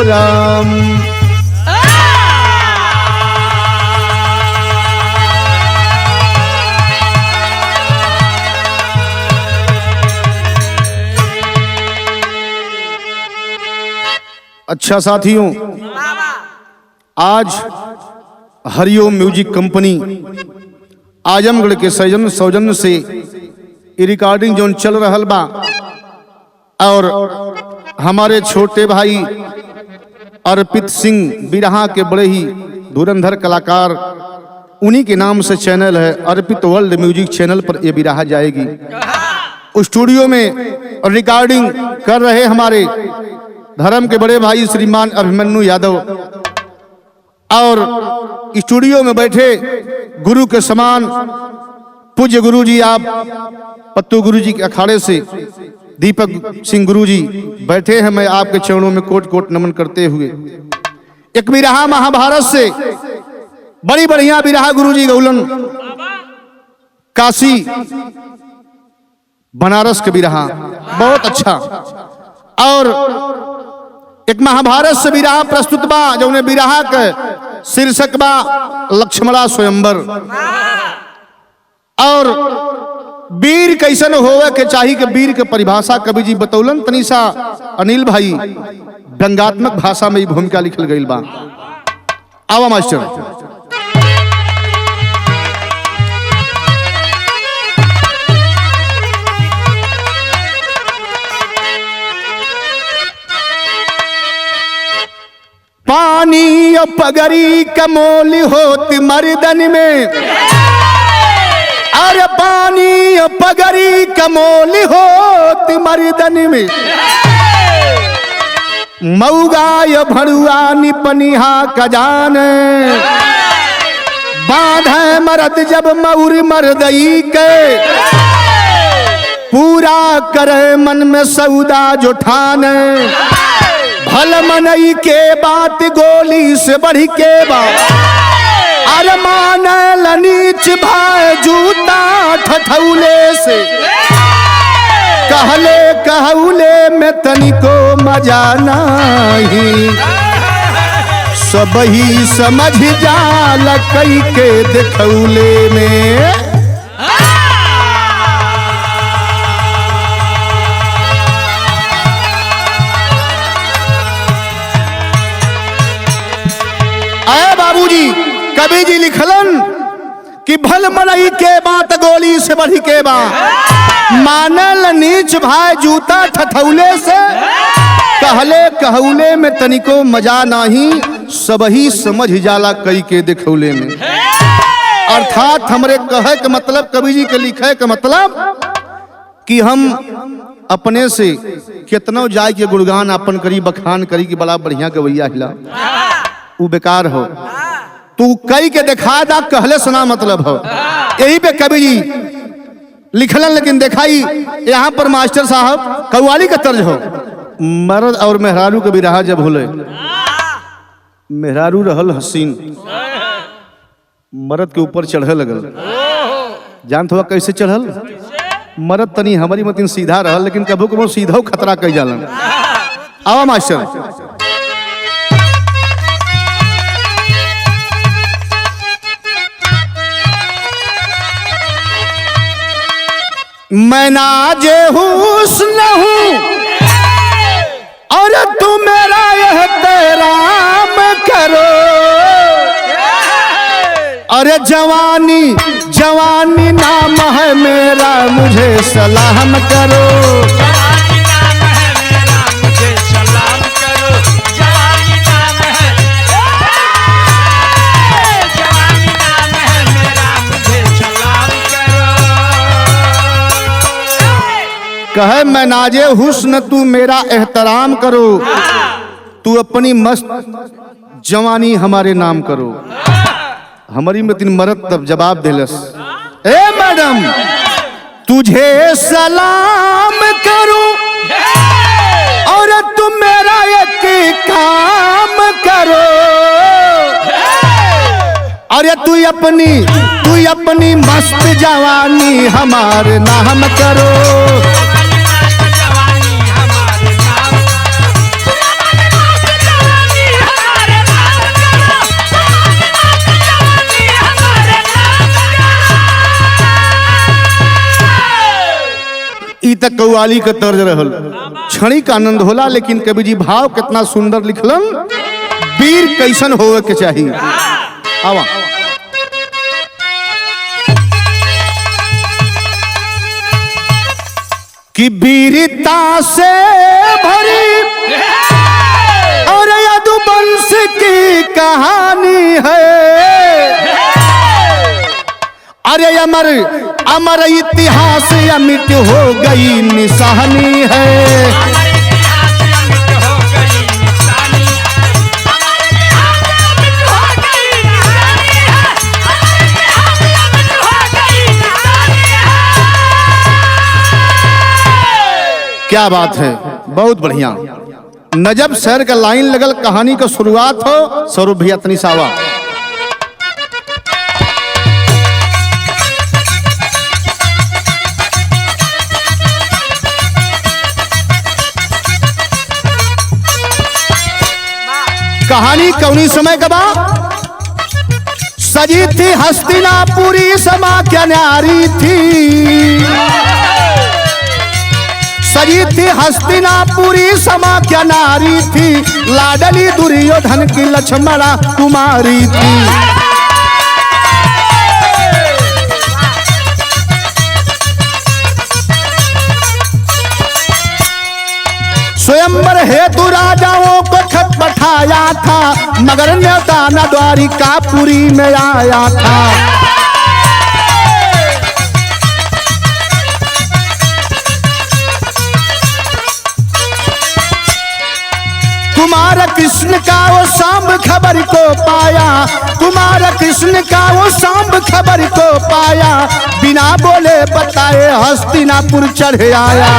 राम। अच्छा साथियों, आज हरिओम म्यूजिक कंपनी आजमगढ़ के सौजन्य से रिकॉर्डिंग जोन चल रहा बा और हमारे छोटे भाई अर्पित सिंह बिरहा के बड़े ही धुरंधर कलाकार, उन्हीं के नाम से चैनल है अर्पित वर्ल्ड म्यूजिक चैनल पर ये बिरहा जाएगी। स्टूडियो में रिकॉर्डिंग कर रहे हमारे धर्म के बड़े भाई श्रीमान अभिमन्यु यादव और स्टूडियो में बैठे गुरु के समान पूज्य गुरु जी, आप पत्तू गुरु जी के अखाड़े से दीपक सिंह गुरु जी बैठे हैं। मैं आपके चरणों में कोट कोट नमन करते हुए एक बिरहा महाभारत से बड़ी बढ़िया बिरहा गुरु जी गौलन, काशी बनारस के बिरहा बहुत अच्छा, और एक महाभारत से बिरहा प्रस्तुत बा जो बिरहा के शीर्षक बा लक्ष्मणा स्वयंवर। और वीर कैसन होवे के चाहिए कि वीर के परिभाषा कवि जी बतौलन, तनिषा अनिल भाई व्यंगात्मक भाषा में भूमिका लिखल गई बा। आवा मास्टर। पानी और पगड़ी कमोली होती मर्दन में, अरे पानी और पगड़ी कमोली होती मर्दन में, मऊगा या भड़ुआ निपनिहा कजाने, बांधे मर्द जब मऊर मर्दई के, पूरा करे मन में सौदा जो ठाने, भल मनई के बात गोली से बढ़ के बात, अरे माने नीच भाई जूता ठठौले से, कहले कहौले में तनिको मजा नहीं, सब ही समझ जाल कई के दिखौले में। बाबूजी कवि जी लिखलन कि भल मनई के बात गोली से बढ़ी के बा, मानल नीच भाई जूता ठठौले से, कहले कहौले में तनिको मजा नहीं, सब ही समझ जाला कई के दिखौले में। अर्थात हमरे कहे के मतलब, कवि जी के लिखे के मतलब कि हम अपने से कितनो जाय के गुणगान अपन करी, बखान करी कि बड़ा बढ़िया गवैया हिला, वो बेकार हो। तू कई के दिखा दा कहले सुना मतलब हो, यही पे कवि जी लिखलन। लेकिन दिखाई यहाँ पर मास्टर साहब कव्वाली का तर्ज हो। मर्द और मेहरारू के बिरहा जब होले, मेहरारू रहल हसीन, मर्द के ऊपर चढ़े लगल। जानत हुआ कैसे चढ़ल? मर्द तनी हमारी मतीन सीधा रहल, लेकिन कभू कभू सीधा खतरा कई जालन। आवा मास्टर। मैं नाजे हुस्न हूँ और तू मेरा एहतराम करो, अरे जवानी जवानी नाम है मेरा मुझे सलाम करो, जवानी नाम है मेरा मुझे सलाम करो, जवानी नाम है, जवानी नाम है मेरा मुझे सलाम करो। कहे मैं नाजे हुस्न तू मेरा एहतराम करो, तू अपनी मस्त जवानी हमारे नाम करो। हमारी मतीन मरद तब जवाब दिलस, ए मैडम तुझे सलाम करूं और तुम मेरा एक काम करो, अरे तू अपनी मस्त जवानी हमारे नाम करो। ई तक कव्वाली का तर्ज रहल, क्षणिक आनंद होला, लेकिन कवि जी भाव कितना सुंदर लिखलन, वीर कैसन होवे के चाहिए। आवा कि वीरता से भरी और यदुवंश की कहानी है। अरे अमर अमर इतिहास अमिट हो गई निशानी है। क्या बात है, बहुत बढ़िया। नजब शहर का लाइन लगल, कहानी का शुरुआत हो। स्वरूप भैया तनी सावा। कहानी कौनी समय का बा? सजी थी हस्तिनापुरी समा क्या न्यारी थी। सजी थी हस्तिनापुरी समा क्या नारी थी। लाडली दुर्योधन की लक्ष्मणा कुमारी थी। स्वयंवर हेतु राजाओं को खत पठाया था, मगर न्योता न द्वारिकापुरी में आया था। कुमार कृष्ण का वो सांब खबर को पाया। कुमार कृष्ण का वो सांब खबर को पाया। बिना बोले बताए हस्तिनापुर चढ़ आया।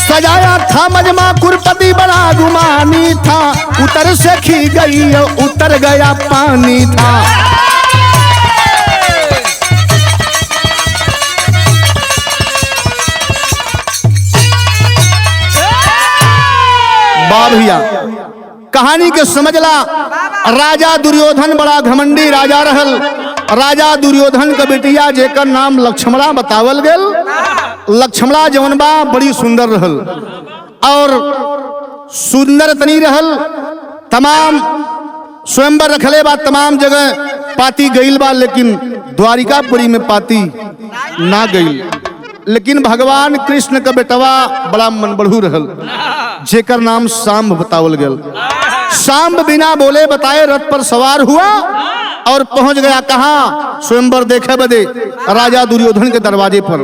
सजाया था मजमा कुरपति बड़ा गुमानी था। उतर से खी गई उतर गया पानी था। वाह भैया, कहानी के समझला। राजा दुर्योधन बड़ा घमंडी राजा रहल। राजा दुर्योधन का बेटिया जेकर नाम लक्ष्मणा बतावल गेल। लक्ष्मणा जवन बा बड़ी सुंदर रहल और सुंदर तनी रहल। तमाम स्वयंवर रखले बा, तमाम जगह पाती गईल बा, लेकिन द्वारिकापुरी में पाती ना गईल। लेकिन भगवान कृष्ण का बेटवा बड़ा मनबढ़ू रहल, जेकर नाम सांब बतावल गेल। सांब बिना बोले बताए रथ पर सवार हुआ और पहुंच गया कहाँ? स्वयंवर देखे बदे राजा दुर्योधन के दरवाजे पर।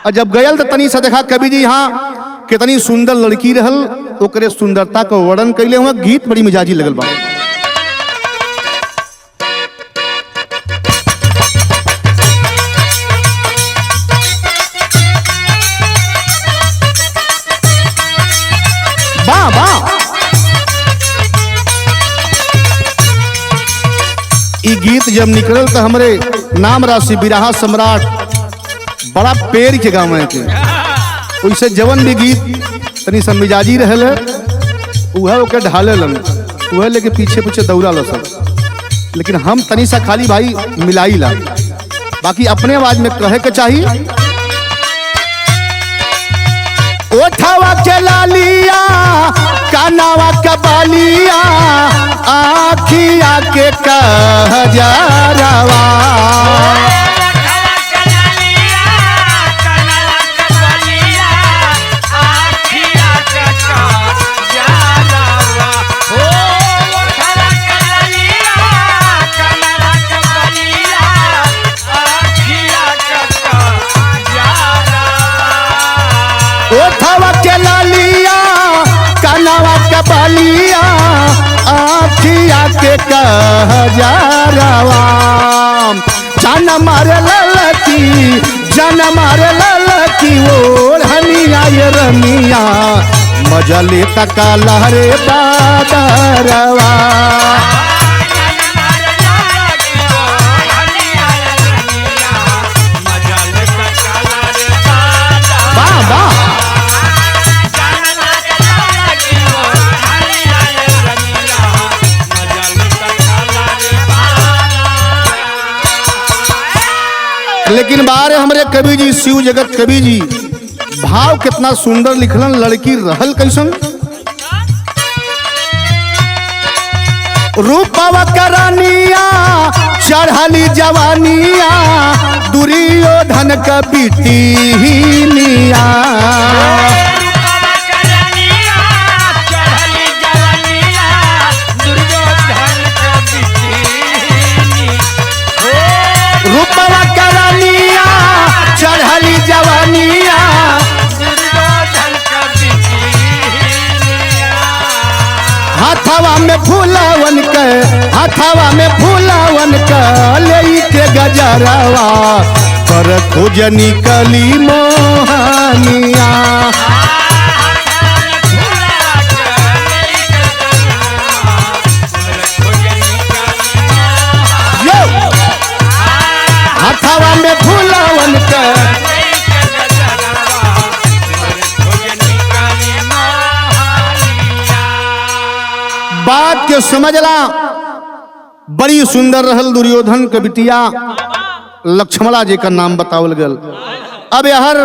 और जब गयल तो तनी सा देखा कवि जी यहाँ कितनी सुंदर लड़की रहल, ओकरे सुंदरता का वर्णन कैले हुआ। गीत बड़ी मिजाजी लगल बा। ई गीत जब निकलल तो हमरे नाम राशि बिरहा सम्राट बड़ा पेड़ के गाँव के वैसे जवन भी गीत तनी सब मिजाजी रहल वह ओके ढाले लन, वह लेके पीछे पीछे दौड़ा लो सब। लेकिन हम तनी सा खाली भाई मिलाई ला, बाकी अपने आवाज में कहे के चाहिए। ओठावा के लालिया कानावा का बालिया आखिया के कहजरवा। ओठावा के लालिया कानावा का बालिया आखिया के कहजरवा। जान मारे ललक की जन मारे ललकी ओर हनिया ये रनिया मजा लेता काला रे बादरवा। वाह वाह लेकिन बारे हमरे कवि जी शिव जगत कवि जी भाव कितना सुंदर लिखलन। लड़की रहल कैसन रूपवा करानिया चढ़ली जवानिया दुर्योधन का बिटिया। रूपवा करानिया चढ़ली जवानिया हाथवा में फूलावन के हाथवा में फूलावन का ले के गजरवा पर खोजनी कली मोहनिया। हाथवा में फूलावन का बात के समझला। बड़ी सुंदर रहल दुर्योधन के बिटिया लक्ष्मणा जी का नाम बतावल गल। अब यहर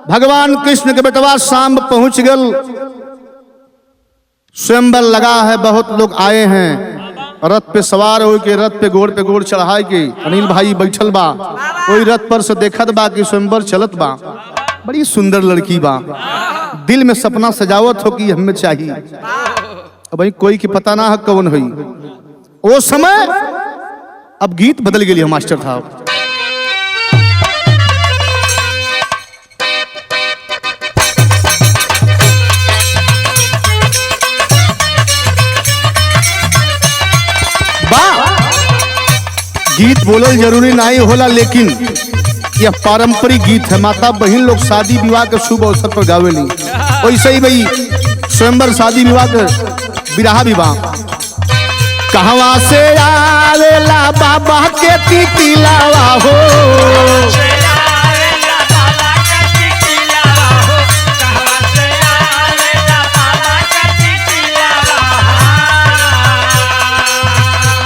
भगवान कृष्ण के बेटवा शाम पहुंच गल। स्वयंवर लगा है, बहुत लोग आए हैं। रथ पे सवार हो के रथ पे गोड़ चढ़ाए के अनिल भाई बैठल बा। कोई रथ पर से देखत बा कि स्वयंवर चलत बा। बड़ी सुंदर लड़की बा। दिल में सपना सजावत हो कि हमें चाहिए। अब भाई कोई की पता ना है कौन हुई वो समय। अब गीत बदल गई मास्टर साहब। गीत बोलल जरूरी नहीं होला, लेकिन यह पारंपरिक गीत है। माता बहन लोग शादी विवाह के शुभ अवसर पर गावेली। वैसे ही भाई स्वयंवर शादी विवाह के बिरहा विवाह कहवा से आवेला बाबा के तितिलावा हो।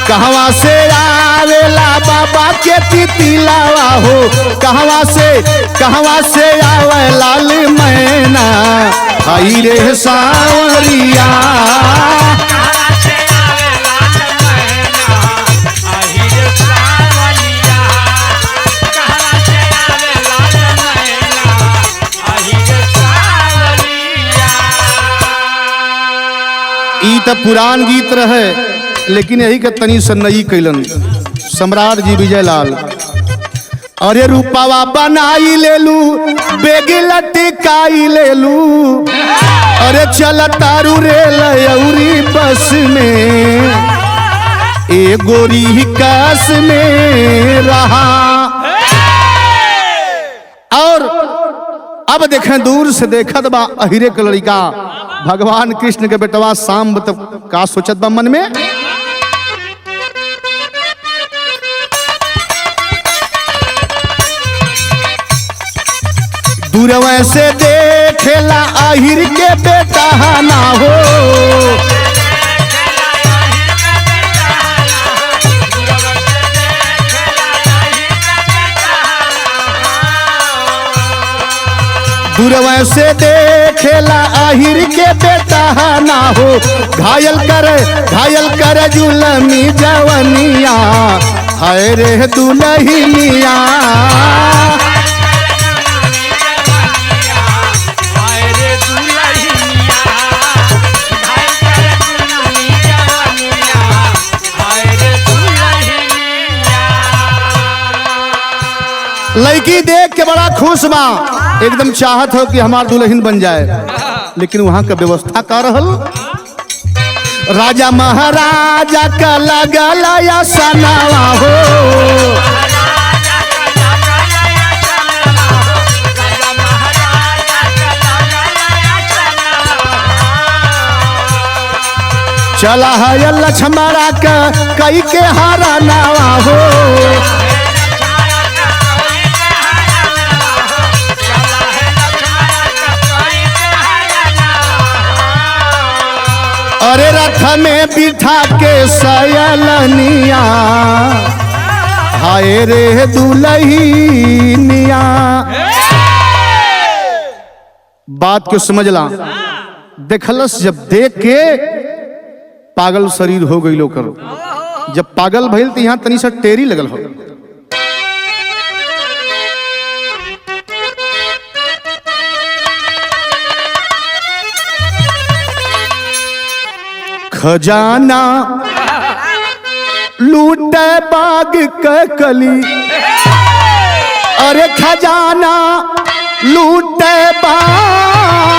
कहवा से आवेला बाबा के तितिलावा हो। कहवा से आवे लाल मैना आई रे सावरिया। ई तो पुरान गीत रहे, लेकिन यही के तनी से नई कैलन सम्राट जी विजयलाल। अरे रूपावा बनाई ले लू बेगी लटकाई ले लू। अरे चल तारू रे लयौरी बस में ए गोरी कस में रहा। और अब देखें दूर से देखत बा अहिरे के लड़का भगवान कृष्ण के बेटवा शाम का सोचत बा मन में। दूरवा से देखेला आहिर के बेटा ना हो। दूरवा से देखेला आहिर के बेटा ना हो। घायल कर जुलमी जवनिया हाय रे दुलहिनिया। लड़की देख के बड़ा खुश बा, एकदम चाहत हो कि हमार दुल्हन बन जाए। लेकिन वहां का व्यवस्था का रहल। राजा महाराजा का लगल या सनावा हो। चला है लक्ष्मणा का कई के हारा नावा हो। अरे रथ में बिठा के सयलनिया हाय रे दुल्हनिया। बात को समझला, देखलस जब देख के पागल शरीर हो गई लो करो। जब पागल भइल तो यहाँ तनी सा टेरी लगल हो। खजाना लूटे बाग के कली, अरे खजाना लूटे बाग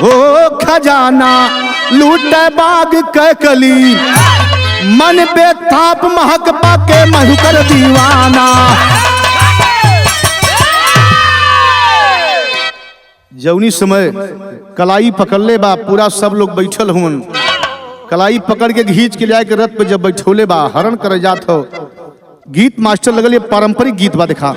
हो। खजाना लूटे बाग के कली, मन बेताप महक पाके मधुकर दीवाना। जौनी समय कलाई पकड़ले बा, पूरा सब लोग बैठल हुन। कलाई पकड़ के घींच के लाए के रथ पे जब बैठोले बा, हरण करे जात हो। गीत मास्टर लगल, ये पारंपरिक गीत बा। देखा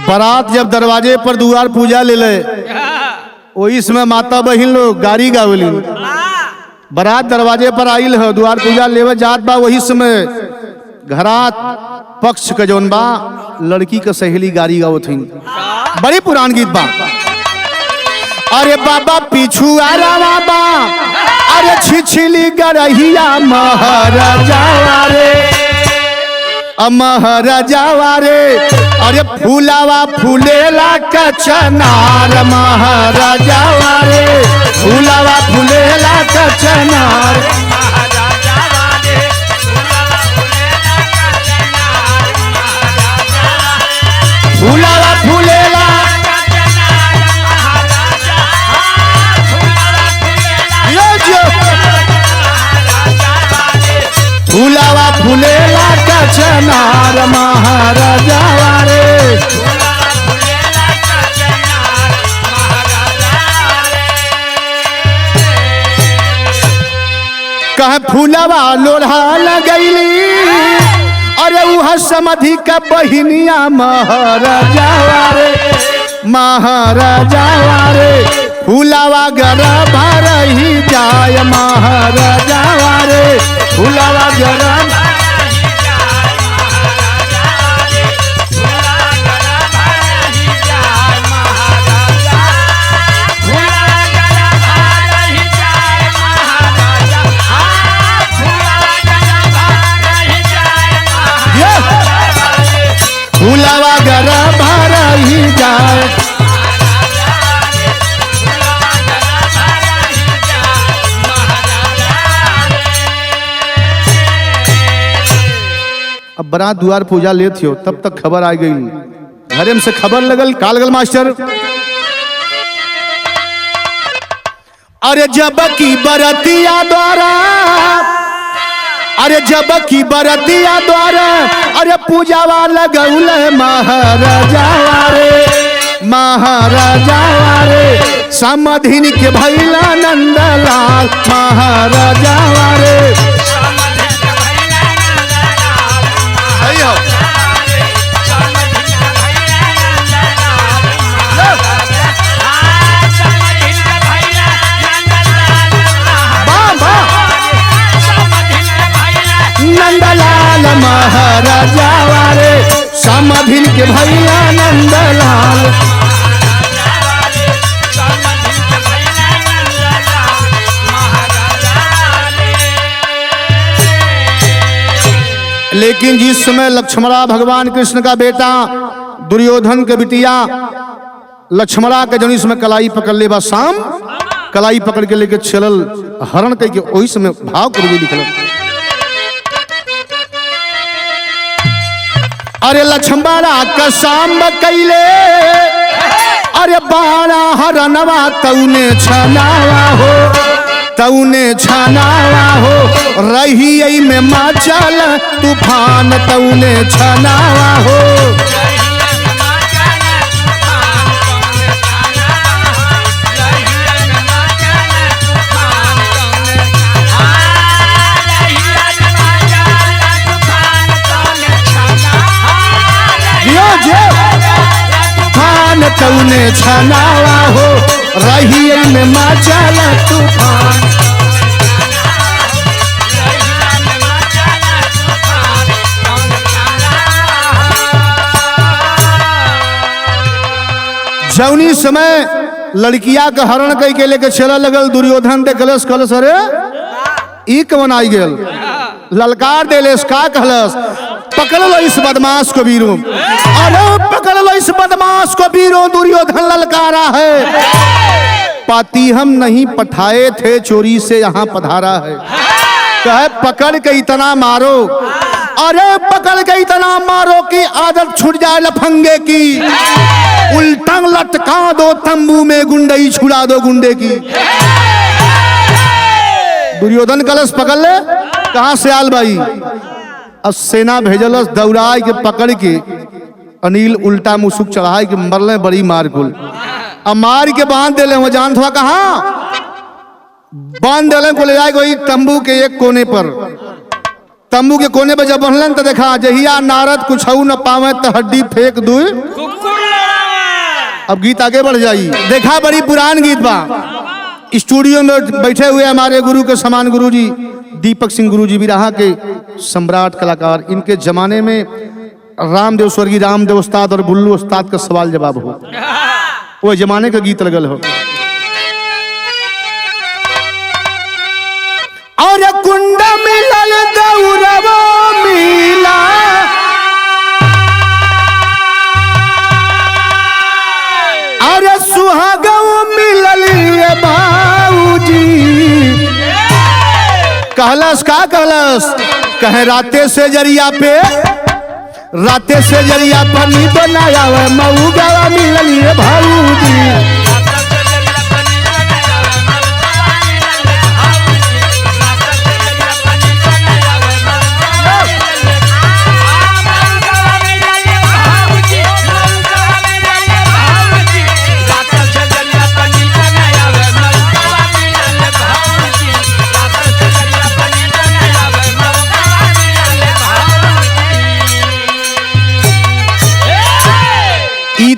बारात जब दरवाजे पर दुआर पूजा ले ले, वही समय माता बहिन लोग गाड़ी गावली। बारात दरवाजे पर आइल है, द्वार पूजा लेवे जात बा। वही समय घरात पक्ष के जौन बा लड़की के सहेली गाड़ी गावत थी। बड़ी पुरान गीत बा। अरे बाबा पीछू आ रहा बा, अरे छिछली गरहिया महाराजा रे, महाराजा रे। अरे फूलावा फूलेला कचनार महाराजा रे, फूलावा फूलेला कचनार। फूलावा फूलेला फूलावा फूलेला कचनार महाराजा रे। कह फूलवा लोढ़ा लगैली, अरे उह समधि का बहिनिया महाराजा रे, महाराजा रे। फूलवा गरब रही जाय महाराजा रे, फूलवा गरब। फूलवा गरब रही जाए। अब बरात द्वार पूजा ले थियो, तब तक खबर आ गई। घरे में से खबर लगल, का लगल मास्टर? अरे जब की बरतिया द्वारा, अरे जब की बरतिया द्वारा, अरे पूजावा लगौल महाराजा रे, महाराजा रे। समधिन के भैला नंदलाल महाराजा रे। नंदलाल महाराजा रे, समधिन के भैया नंदलाल। लेकिन जिस समय लक्ष्मणा भगवान कृष्ण का बेटा दुर्योधन के बिटिया लक्ष्मणा के जन इसमें कलाई पकड़ ले बा, शाम कलाई पकड़ के लेके चलल हरण करके, वही समय भाव कर लिखल। अरे लक्ष्मणा का शाम कैले, अरे बाड़ा हरनवा तौने छनावा हो। तौने छनावा हो रही में मचल तूफान तौने छनावा हो तूफान तौने छनावा हो रही में मचल तूफान। जौनी समय लड़किया के हरण कई के लेके चला लगल दुर्योधन दे कलश कलश अरे ई कवन आई गेल ललकार देलेस का कहलस पकड़ लो इस बदमाश को वीरों अरे पकड़ लो इस बदमाश को वीरों दुर्योधन ललकारा है पाती हम नहीं पठाए थे चोरी से यहाँ पधारा है कहे पकड़ के इतना मारो अरे पकड़ के इतना मारो कि आदत छूट जाए लफंगे की उल्टा लटका दो तंबू में गुंडई छुड़ा दो गुंडे की। दुर्योधन कलश पकड़ ले कहां से आल भाई अब सेना भेजलस दौड़ाई के पकड़ के अनिल उल्टा मुसुक चढ़ाई के मरले बड़ी मार कुल अब मार के बांध देले वो जान थोड़ा कहा बांध देले को ले जाए कोई तंबू के एक कोने पर तंबू के कोने पर जब बनलन तो देखा जहिया नारद कुछ न पावे तो हड्डी फेंक दू। अब गीत आगे बढ़ जाई देखा बड़ी पुरान गीत बा स्टूडियो में बैठे हुए हमारे गुरु के समान गुरु जी दीपक सिंह गुरु जी बिरहा के सम्राट कलाकार इनके जमाने में रामदेव स्वर्गीय रामदेव उस्ताद और बुल्लू उस्ताद का सवाल जवाब हो वो जमाने का गीत लगल हो। और कुंड मिलल दौरवा मिला अरे सुहागव मिलल बाबूजी कहलस का कहलस कहे राते से जरिया पे राते से जरिया पर नी बनाया मऊ गवा मिलल भाऊजी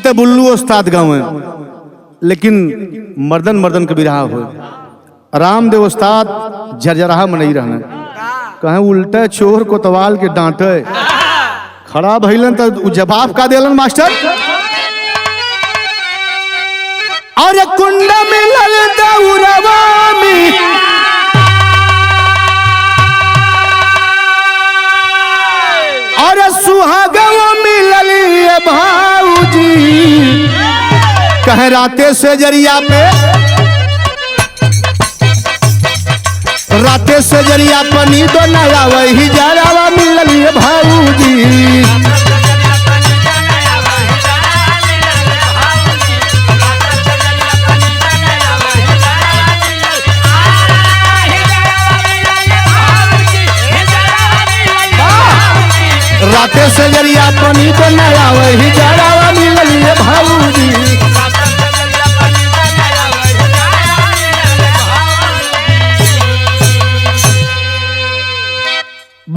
तो बुल्लू उस्ताद गाँव है लेकिन मर्दन मर्दन के बिरहा हो रामदेव उस्ताद झरझराहा में नहीं रहना कहें उल्टे चोर को तवाल के डांटे खड़ा भइलन तो जवाब का देलन मास्टर और कुंड मिलल दौरवा में और सुहागवा मिलल भाऊजी कहे राते से जरिया पे राते से जरिया पनी तो नया वही जरावा मिलल भाऊजी राते से जरिया पनी तो नया वही जरावा मिलल भाऊजी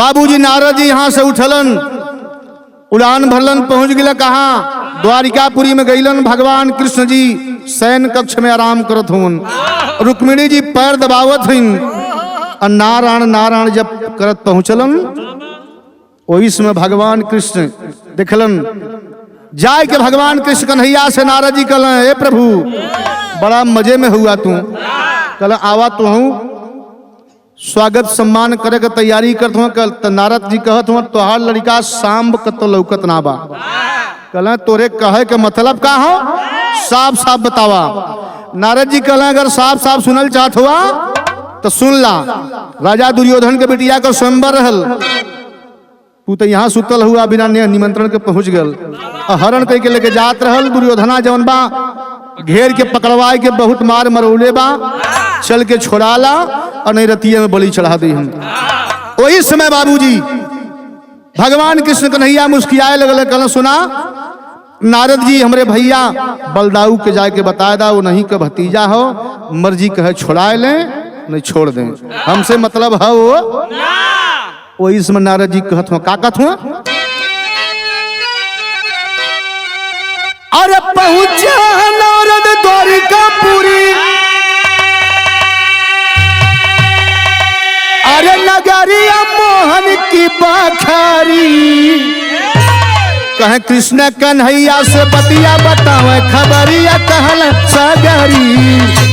बाबूजी नारद जी यहाँ से उठलन उड़ान भरलन पहुंच गए कहाँ द्वारिकापुरी में गईलन भगवान कृष्ण जी शयन कक्ष में आराम करत हुन रुक्मिणी जी पैर दबावत हन नारायण नारायण जब करत पहुंचलन वही समय भगवान कृष्ण देखलन जाय के भगवान कृष्ण कन्हैया से नारद जी कहल हे प्रभु बड़ा मजे में हुआ तू कल आवा तो हूँ स्वागत सम्मान करे के तैयारी करत हुआ कल तो नारद जी कहत हुआ तोहार लड़का सांब कतो लौकत ना बा कल तोरे कहे के मतलब का हो साफ साफ बतावा नारद जी कहल अगर साफ साफ सुनल चाहत हुआ तो सुन ला राजा दुर्योधन के बेटिया का स्वयंवर रहल तू तो यहाँ सुतल हुआ बिना निमंत्रण के पहुंच गल हरण कह के लेके जात रहल दुर्योधना जौन बा घेर के पकड़वाए के बहुत मार मरौले बा, चल के छोड़ाला और नहीं रतिया में बलि चढ़ा दी हम। वही समय बाबूजी भगवान कृष्ण कन्हैया मुस्कियाए लगल, कहना सुना नारद जी हमरे भैया बलदाऊ के जाके बताया था, वो नहीं का भतीजा हो, मर्जी कहे छोड़ाए लें नहीं छोड़ दें, हमसे मतलब है वो। वही समय नारद जी कहत हुआ, का कहत हुआ, अरे पहुंचा नारद द्वारिकापुरी, अरे नगरिया मोहन की बखारी, कहे कृष्ण कन्हैया से बतिया बतावे खबरिया कहल सगरी।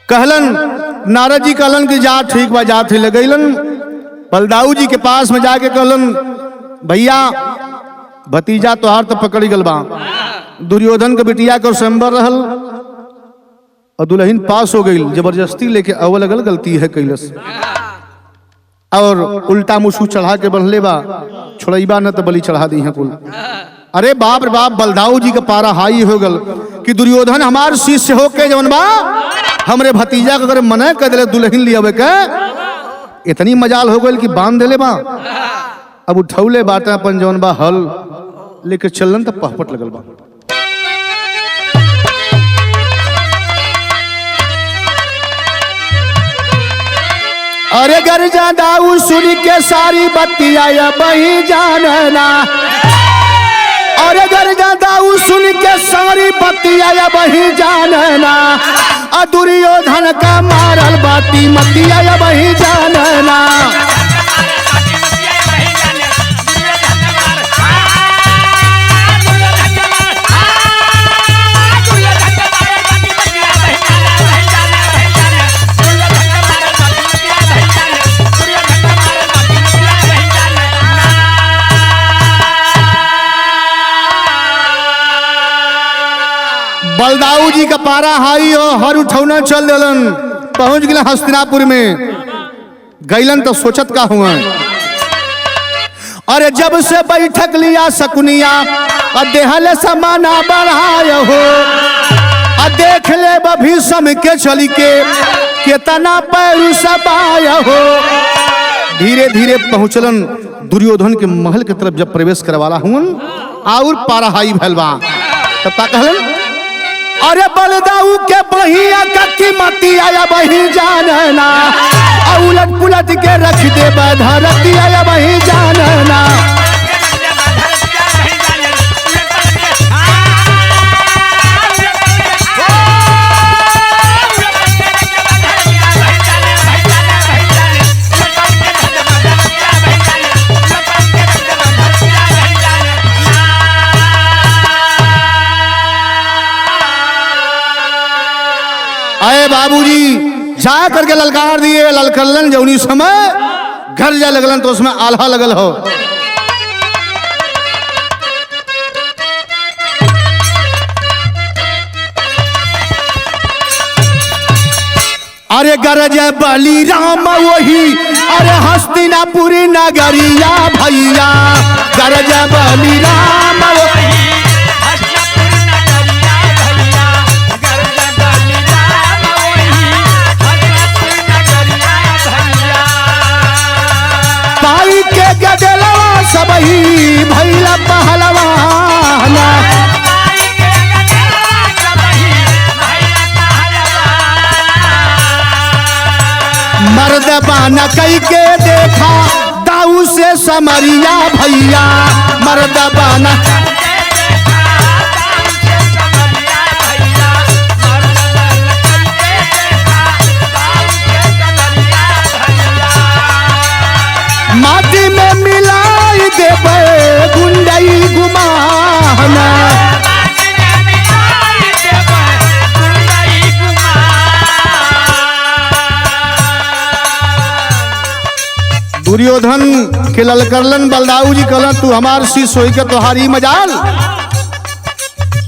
कहलन नारद जी कहलन कि जा ठीक बा, जा थे लगैलन बलदाऊ जी के पास में जाके कहलन, भैया भतीजा तोहार तो पकड़ गल बा, दुर्योधन के बिटिया के स्वयंवर रहल और दुल्हन पास हो गई, जबरदस्ती लेके अवल अगल गलती है कैलस और उल्टा मुसू चढ़ा के बढ़ले बा, छोड़ैबा न तो बलि चढ़ा दी है कुल। अरे बाप रे बाप, बलदाऊ जी का पारा हाई हो गल कि दुर्योधन हमार शिष्य होके जवन बा हमरे भतीजा को अगर मना कर दिले दुल्हन लिया के, इतनी मजाल हो गई कि बांध दिले बा। अब उठौले बाटा अपन जवन बा हल लेके चलन तो पहपट लगल बा। अरे गर्जा दाऊ सुन के सारी बतिया बही जानना, अरे गर्जा दाऊ सुन के सारी बतिया बही जानना, दुर्योधन का मारल बाती मतिया बही जानना। बलदाऊ जी का पारा हाई हो हर उठौना चल दिलन, पहुंच गए हस्तिनापुर में। गैलन तो सोचत का हुआ, अरे जब से बैठक लिया शकुनिया देहल समाना बढ़ाया हो, देख ले भीषम के चली के केतना पैर सबाया हो। धीरे धीरे पहुंचलन दुर्योधन के महल के तरफ, जब प्रवेश करवाला हुन और पारा हाई भैलवा, तब का कहलन, अरे बलदाऊ के बहिया का कीमती आया बही जानना, उलट पुलट के रख दे धरती आया बही जानना। आए बाबूजी जा करके ललकार दिए, ललकलन जौनी समय घर जा लगलन तो उसमें आल्हा लगल हो। अरे गरज बलि राम वही, अरे हस्तिनापुरी नगरिया भैया, गरज बलि राम वही, सबही भैला पहलवाना, मर्द बाना कई के देखा दाऊ से समरिया भैया, मर्द बाना माटी में मिलाई देबे गुंडई गुमाना, दुर्योधन के ललकरलन बलदाऊ जी कहलन तू हमार शीश होई के तोहारी मजाल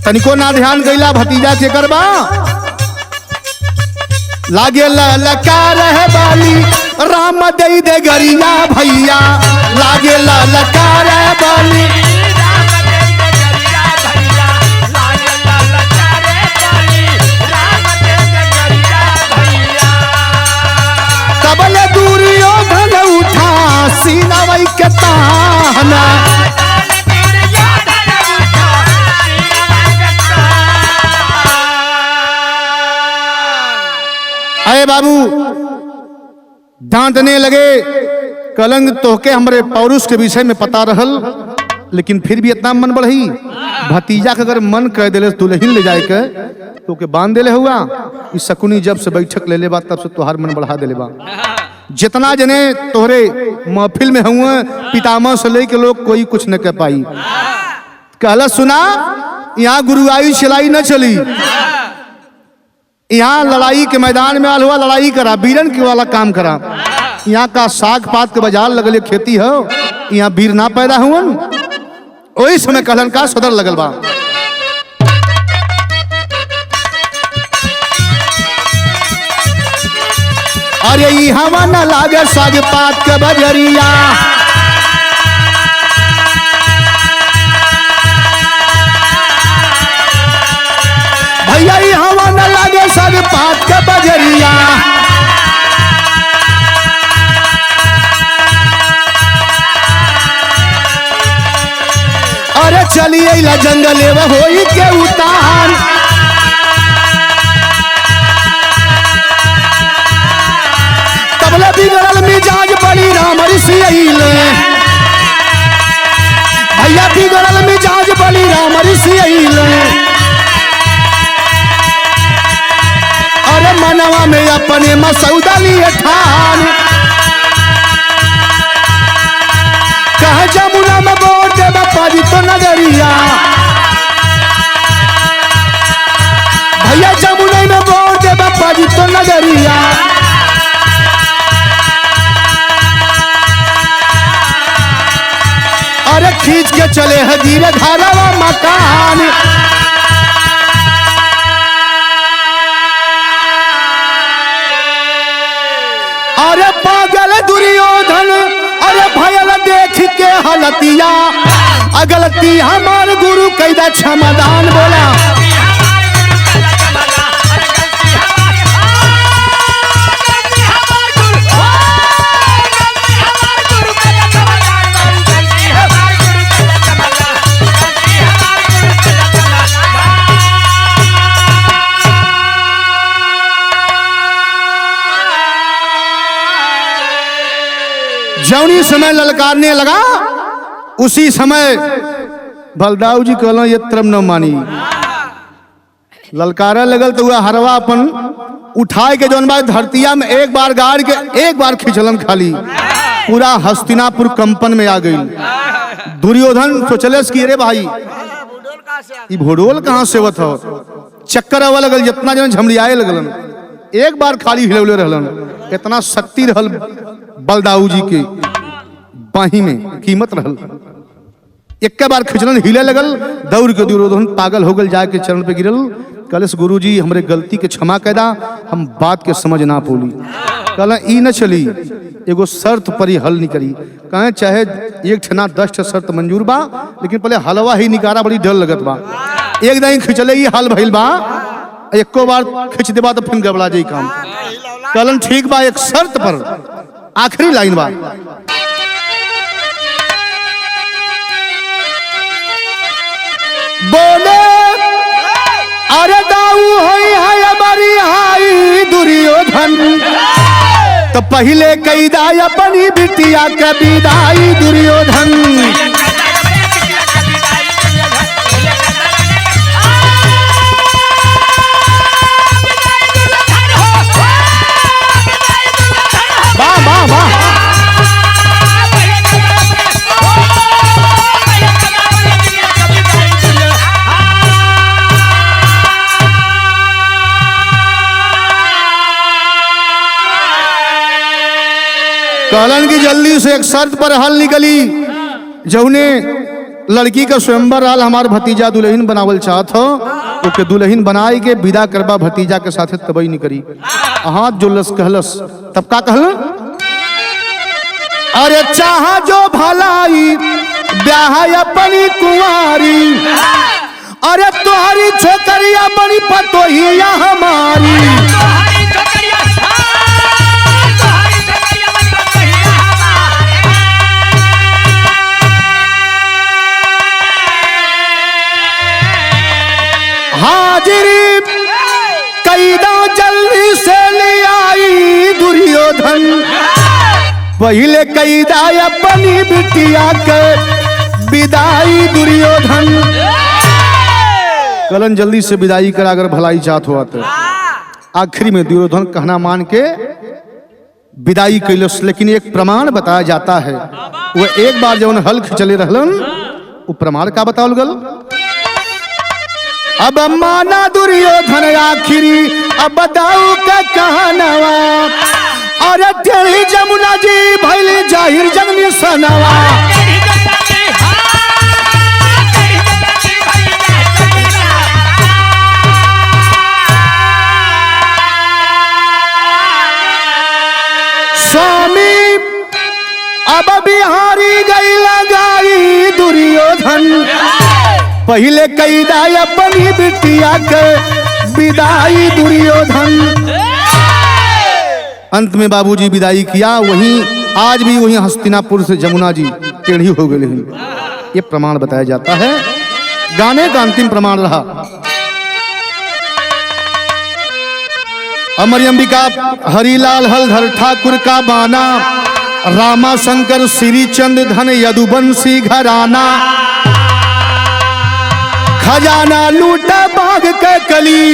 तनिको ना ध्यान गईला भतीजा के करबा लागे ललकार है बाली राम दई दे गरिया भैया लागे ललकार है बाली कबल दुर्योधन उठा सीना वही के ताहना अरे बाबू डांटने लगे कलंग तोहके हमरे पौरुष के विषय में पता रहल लेकिन फिर भी इतना मन बढ़ी भतीजा के अगर मन कह दिले दुल्हन ले जाए के तो के बांध दिले हुआ इस शकुनी जब से बैठक ले बा तब से तोहार मन बढ़ा दिले बा जितना जने तोहरे महफिल में हुआ पितामह से लेके लोग कोई कुछ न कह पाई कहला सुना यहाँ गुरुआई सिलाई न चली यहाँ लड़ाई के मैदान में आल हुआ लड़ाई करा बीरन के वाला काम करा यहाँ का साग पात के बाजार लगल खेती हो यहाँ वीर ना पैदा हुआ वही समय कहलन का सदर लगल बा अरे हवा न लागे साग पात के बजरिया भैया हवा न लागे साग पात के बजरिया अरे चलिए ला जंगल होई के उतान तबला बिगड़ल मिजाज बली राम ऋषि अइले भैया बिगड़ल मिजाज बली राम ऋषि अइले अरे मनवा में अपने मसौदा लिए ठान कहा जमुना में बोल दे बापा जी तो नगरिया भैया जमुना में बोल दे बापा जी तो नगरिया अरे खींच के चले है धीरे धारावा मकान अरे पागल दुर्योधन अरे भयल देख के हलतिया अगलती हमार गुरु कैदा क्षमादान बोला जौनी समय ललकारने लगा उसी समय बलदाऊ जी कहला ये त्रम न मानी ललकारा लगल तो वह हरवा अपन उठाए के जौन बात धरतिया में एक बार गाड़ के एक बार खिंचलन खाली पूरा हस्तिनापुर कंपन में आ गई दुर्योधन सोचले कि अरे भाई ये भोडोल कहाँ से होत हो चक्कर आवा लगल जितना जन झमड़ियाए लगलन एक बार खाली हिलौले रहलन इतना शक्ति रहल बलदाऊ जी के बाही में कीमत रहल एक बार खिंचलन हिले लगल दौड़ के दुर्योधन पागल हो गल जाके चरण पे गिरल कलश गुरु जी हमरे गलती के क्षमा कैदा हम बात के समझ ना पोली कहला ई न चली एगो शर्त पर ही हल नहीं करी कहे चाहे एक ठना 10 शर्त मंजूर बा लेकिन पहले हलवा ही निकारा बड़ी डर लगत बा एक दिन खिंचले ही हल भइल बा एको बार खिंच देबा तो फिर गबड़ा जाई काम कहलन ठीक बा एक शर्त पर आखिरी लाइन बा बोले अरे दाऊ होई है बड़ी हाई दुर्योधन तो पहले कैदा अपनी बिटिया के विदाई दुर्योधन वाह वाह वाह कहलन की जल्दी से एक शर्त पर हल निकली, जौने लड़की का स्वयंवर रहल हमार भतीजा दुल्हन बनावल चाहत हो, ओके दुल्हन बनाई के विदा करबा भतीजा के साथे तबई नहीं करी। हाथ जोलस कहलस, तब का कहलन, अरे चाहा जो भलाई ब्याह अपनी कुंवारी, अरे तुम्हारी छोकरिया बनी पतोहिया हमारी। हाजिरी कैदा जल्दी से ले आई दुर्योधन, पहले कैदा अपनी बिटिया के विदाई दुर्योधन। कलन जल्दी से विदाई करा अगर भलाई चाहत हुआ तो। आखिरी में दुर्योधन कहना मान के विदाई कैलस, लेकिन एक प्रमाण बताया जाता है। वह एक बार जब हल चले रहलन, वो प्रमाण का बतावल गल, अब माना दुर्योधन आखिरी अब बताऊ का कहनवा, अरे तेरी जमुना जी भैली जाहिर जग में सनवा। स्वामी अब बिहारी गई लगाई दुर्योधन, पहले कैदा अपनी बिटिया के विदाई दुर्योधन। अंत में बाबूजी विदाई किया, वहीं आज भी वहीं हस्तिनापुर से जमुना जी टेढ़ी हो गई। ये प्रमाण बताया जाता है। गाने का अंतिम प्रमाण रहा, अमर अंबिका हरिलाल हलधर ठाकुर का बाना, रामा शंकर श्री चंद धन यदुवंशी घराना, खजाना लूटा बाग के कली,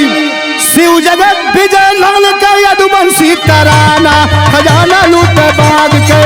शिव जगत विजय लाल का यदुवंशी तराना, खजाना लूटा बाग के